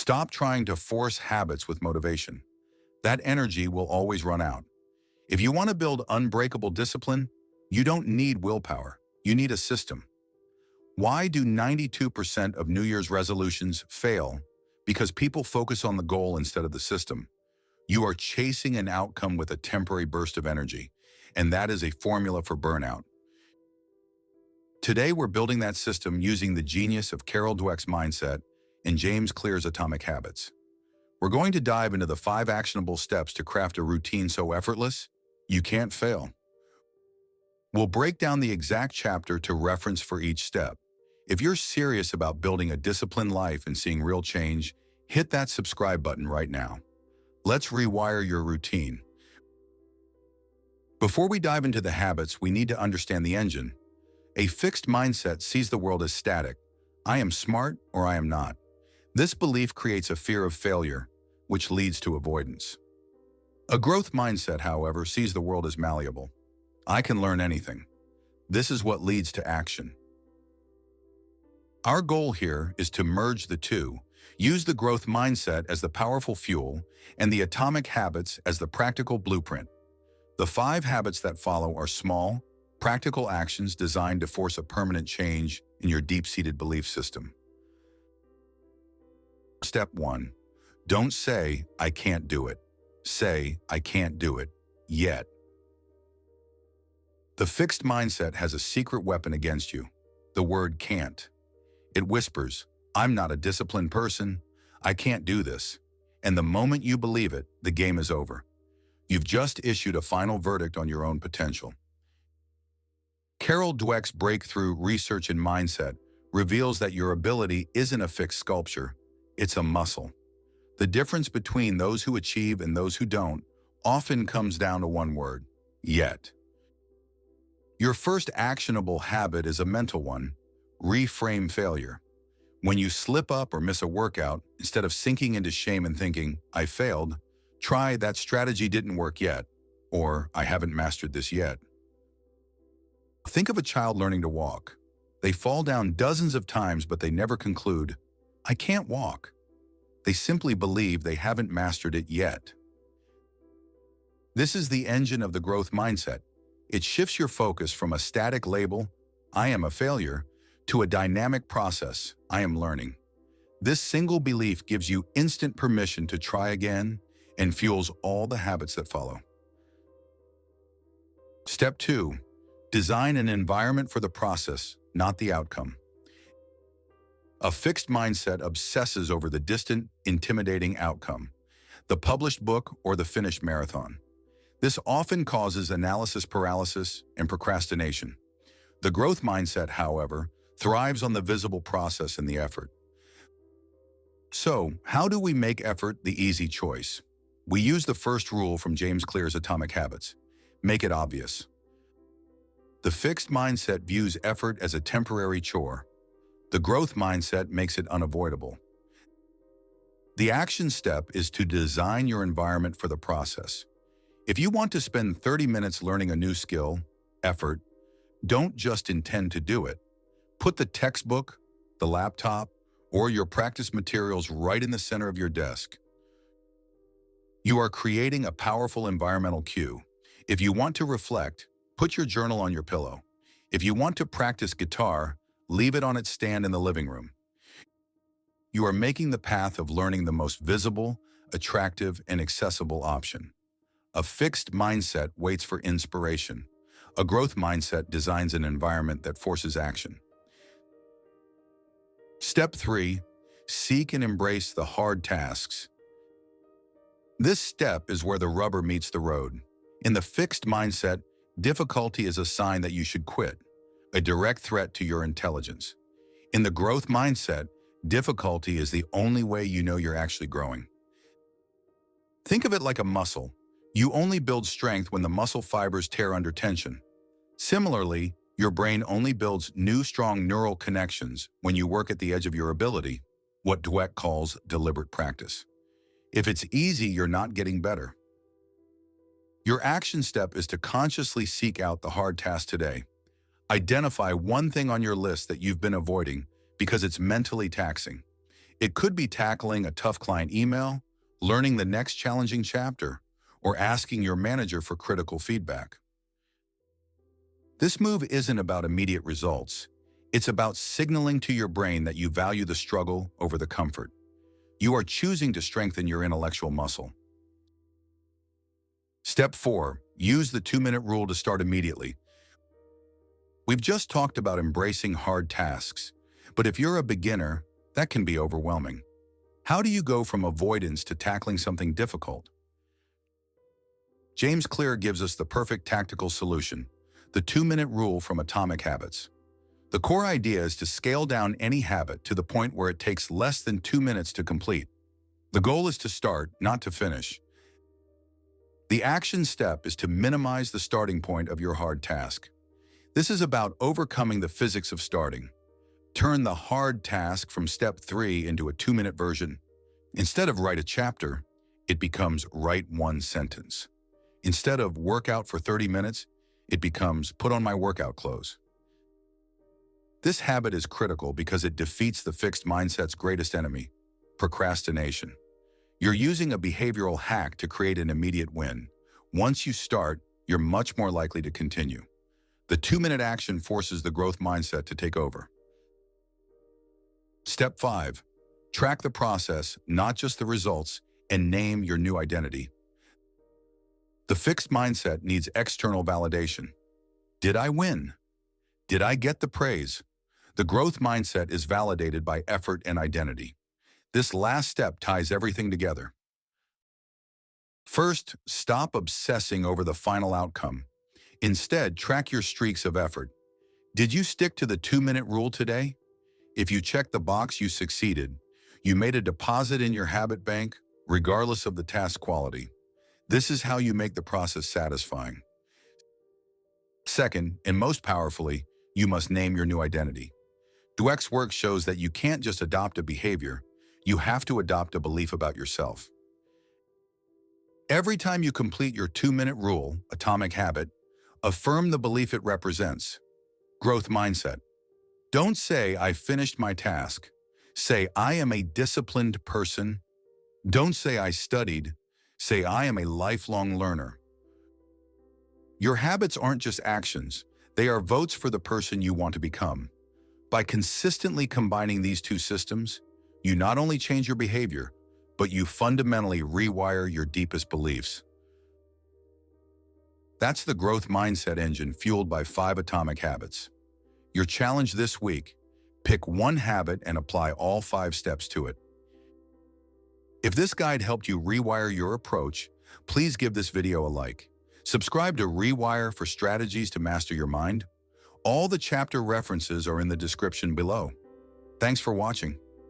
Stop trying to force habits with motivation. That energy will always run out. If you want to build unbreakable discipline, you don't need willpower. You need a system. Why do 92% of New Year's resolutions fail? Because people focus on the goal instead of the system. You are chasing an outcome with a temporary burst of energy, and that is a formula for burnout. Today, we're building that system using the genius of Carol Dweck's mindset and James Clear's atomic habits. We're going to dive into the 5 actionable steps to craft a routine so effortless, you can't fail. We'll break down the exact chapter to reference for each step. If you're serious about building a disciplined life and seeing real change, hit that subscribe button right now. Let's rewire your routine. Before we dive into the habits, we need to understand the engine. A fixed mindset sees the world as static. I am smart or I am not. This belief creates a fear of failure, which leads to avoidance. A growth mindset, however, sees the world as malleable. I can learn anything. This is what leads to action. Our goal here is to merge the two, use the growth mindset as the powerful fuel and the atomic habits as the practical blueprint. The 5 habits that follow are small, practical actions designed to force a permanent change in your deep-seated belief system. Step 1. Don't say, I can't do it. Say, I can't do it, yet. The fixed mindset has a secret weapon against you, the word can't. It whispers, I'm not a disciplined person, I can't do this. And the moment you believe it, the game is over. You've just issued a final verdict on your own potential. Carol Dweck's breakthrough research in mindset reveals that your ability isn't a fixed sculpture, it's a muscle. The difference between those who achieve and those who don't often comes down to one word, yet. Your first actionable habit is a mental one, reframe failure. When you slip up or miss a workout, instead of sinking into shame and thinking, I failed, try that strategy didn't work yet, or I haven't mastered this yet. Think of a child learning to walk. They fall down dozens of times, but they never conclude, I can't walk. They simply believe they haven't mastered it yet. This is the engine of the growth mindset. It shifts your focus from a static label, I am a failure, to a dynamic process, I am learning. This single belief gives you instant permission to try again and fuels all the habits that follow. Step 2. Design an environment for the process, not the outcome. A fixed mindset obsesses over the distant, intimidating outcome, the published book or the finished marathon. This often causes analysis paralysis and procrastination. The growth mindset, however, thrives on the visible process and the effort. So, how do we make effort the easy choice? We use the first rule from James Clear's Atomic Habits. Make it obvious. The fixed mindset views effort as a temporary chore. The growth mindset makes it unavoidable. The action step is to design your environment for the process. If you want to spend 30 minutes learning a new skill, effort, don't just intend to do it. Put the textbook, the laptop, or your practice materials right in the center of your desk. You are creating a powerful environmental cue. If you want to reflect, put your journal on your pillow. If you want to practice guitar, leave it on its stand in the living room. You are making the path of learning the most visible, attractive, and accessible option. A fixed mindset waits for inspiration. A growth mindset designs an environment that forces action. Step 3. Seek and embrace the hard tasks. This step is where the rubber meets the road. In the fixed mindset, difficulty is a sign that you should quit, a direct threat to your intelligence. In the growth mindset, difficulty is the only way you know you're actually growing. Think of it like a muscle. You only build strength when the muscle fibers tear under tension. Similarly, your brain only builds new strong neural connections when you work at the edge of your ability, what Dweck calls deliberate practice. If it's easy, you're not getting better. Your action step is to consciously seek out the hard task today. Identify one thing on your list that you've been avoiding because it's mentally taxing. It could be tackling a tough client email, learning the next challenging chapter, or asking your manager for critical feedback. This move isn't about immediate results. It's about signaling to your brain that you value the struggle over the comfort. You are choosing to strengthen your intellectual muscle. Step 4. Use the 2-minute rule to start immediately. We've just talked about embracing hard tasks, but if you're a beginner, that can be overwhelming. How do you go from avoidance to tackling something difficult? James Clear gives us the perfect tactical solution, the 2-minute rule from Atomic Habits. The core idea is to scale down any habit to the point where it takes less than 2 minutes to complete. The goal is to start, not to finish. The action step is to minimize the starting point of your hard task. This is about overcoming the physics of starting. Turn the hard task from step 3 into a 2-minute version. Instead of write a chapter, it becomes write one sentence. Instead of work out for 30 minutes, it becomes put on my workout clothes. This habit is critical because it defeats the fixed mindset's greatest enemy, procrastination. You're using a behavioral hack to create an immediate win. Once you start, you're much more likely to continue. The 2-minute action forces the growth mindset to take over. Step 5. Track the process, not just the results, and name your new identity. The fixed mindset needs external validation. Did I win? Did I get the praise? The growth mindset is validated by effort and identity. This last step ties everything together. First, stop obsessing over the final outcome. Instead, track your streaks of effort. Did you stick to the 2-minute rule today? If you checked the box, you succeeded. You made a deposit in your habit bank, regardless of the task quality. This is how you make the process satisfying. Second, and most powerfully, you must name your new identity. Dweck's work shows that you can't just adopt a behavior, you have to adopt a belief about yourself. Every time you complete your 2-minute rule, Atomic Habit, affirm the belief it represents. Growth mindset. Don't say, I finished my task. Say, I am a disciplined person. Don't say, I studied. Say, I am a lifelong learner. Your habits aren't just actions. They are votes for the person you want to become. By consistently combining these two systems, you not only change your behavior, but you fundamentally rewire your deepest beliefs. That's the growth mindset engine fueled by 5 atomic habits. Your challenge this week: pick one habit and apply all 5 steps to it. If this guide helped you rewire your approach, please give this video a like. Subscribe to Rewire for strategies to master your mind. All the chapter references are in the description below. Thanks for watching.